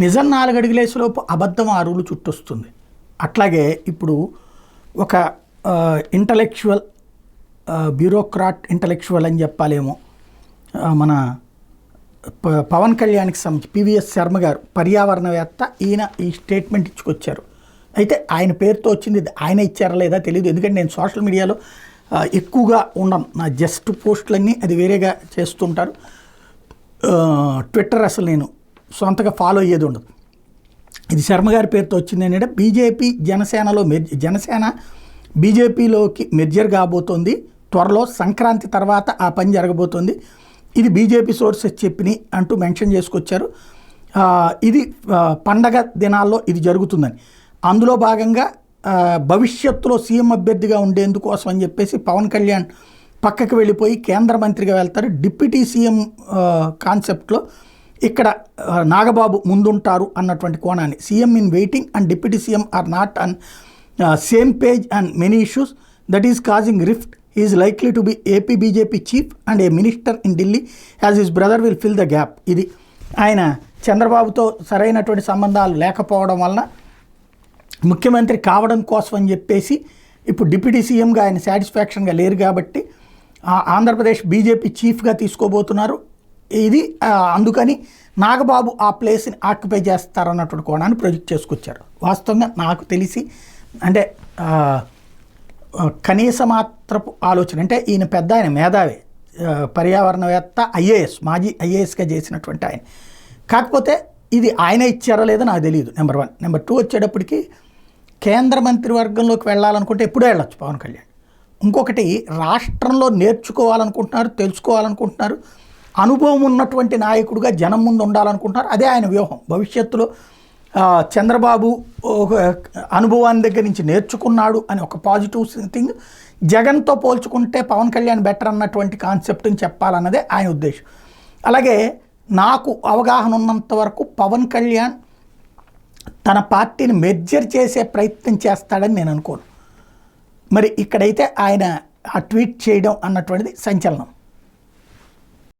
నిజం 4 అడుగులేసేలోపు అబద్ధం 6 అడుగులు చుట్టొస్తుంది. అట్లాగే ఇప్పుడు ఒక ఇంటలెక్చువల్ బ్యూరోక్రాట్ ఇంటలెక్చువల్ అని చెప్పాలేమో మన పవన్ కళ్యాణ్కి సంబంధించి పివిఎస్ శర్మ గారు పర్యావరణవేత్త, ఈయన ఈ స్టేట్మెంట్ ఇచ్చుకొచ్చారు. అయితే ఆయన పేరుతో వచ్చింది ఆయన ఇచ్చారా లేదా తెలియదు, ఎందుకంటే నేను సోషల్ మీడియాలో ఎక్కువగా ఉండను, నా జస్ట్ పోస్టులన్నీ అది వేరేగా చేస్తుంటారు. ట్విట్టర్ అసలు నేను సొంతగా ఫాలో అయ్యేది ఉండదు. ఇది శర్మ గారి పేరుతో వచ్చింది ఏంటంటే బీజేపీ జనసేనలో జనసేన బీజేపీలోకి మెర్జర్ కాబోతోంది, త్వరలో సంక్రాంతి తర్వాత ఆ పని జరగబోతోంది, ఇది బీజేపీ సోర్సెస్ చెప్పినాయి అంటూ మెన్షన్ చేసుకొచ్చారు. ఇది పండగ దినాల్లో ఇది జరుగుతుందని, అందులో భాగంగా భవిష్యత్తులో సీఎం అభ్యర్థిగా ఉండేందుకోసం అని చెప్పేసి పవన్ కళ్యాణ్ పక్కకు వెళ్ళిపోయి కేంద్ర మంత్రిగా వెళ్తారు. డిప్యూటీ సీఎం కాన్సెప్ట్లో ఇక్కడ నాగబాబు ముందుంటారు అన్నటువంటి కోణాన్ని, CM in waiting and deputy CM are not on same page and many issues that is causing rift. He is likely to be AP BJP chief and a minister in Delhi as his brother will fill the gap. ఇది ఆయన చంద్రబాబుతో సరైనటువంటి సంబంధాలు లేకపోవడం వలన ముఖ్యమంత్రి కావడం కోసం అని చెప్పేసి ఇప్పుడు డిప్యూటీ సీఎంగా ఆయన సాటిస్ఫాక్షన్గా లేరు కాబట్టి ఆంధ్రప్రదేశ్ బీజేపీ చీఫ్గా తీసుకోబోతున్నారు. ఇది అందుకని నాగబాబు ఆ ప్లేస్ని ఆక్యుపై చేస్తారన్నటువంటి కోణాన్ని ప్రొజెక్ట్ చేసుకొచ్చారు. వాస్తవంగా నాకు తెలిసి అంటే కనీస మాత్రపు ఆలోచన, అంటే ఈయన పెద్ద ఆయన మేధావి, పర్యావరణవేత్త, ఐఏఎస్, మాజీ ఐఏఎస్గా చేసినటువంటి ఆయన. కాకపోతే ఇది ఆయన ఇచ్చారో లేదో నాకు తెలియదు, నెంబర్ 1. నెంబర్ 2 వచ్చేటప్పటికి కేంద్ర మంత్రివర్గంలోకి వెళ్ళాలనుకుంటే ఎప్పుడూ వెళ్ళొచ్చు పవన్ కళ్యాణ్. ఇంకొకటి, రాష్ట్రంలో నేర్చుకోవాలనుకుంటున్నారు, తెలుసుకోవాలనుకుంటున్నారు, అనుభవం ఉన్నటువంటి నాయకుడిగా జనం ముందు ఉండాలనుకుంటున్నారు. అదే ఆయన వ్యూహం. భవిష్యత్తులో చంద్రబాబు అనుభవాన్ని దగ్గర నుంచి నేర్చుకున్నాడు అని ఒక పాజిటివ్ థింగ్, జగన్తో పోల్చుకుంటే పవన్ కళ్యాణ్ బెటర్ అన్నటువంటి కాన్సెప్ట్ని చెప్పాలన్నదే ఆయన ఉద్దేశం. అలాగే నాకు అవగాహన ఉన్నంత వరకు పవన్ కళ్యాణ్ తన పార్టీని మెర్జర్ చేసే ప్రయత్నం చేస్తాడని నేను అనుకోను. మరి ఇక్కడైతే ఆయన ఆ ట్వీట్ చేయడం అన్నటువంటిది సంచలనం.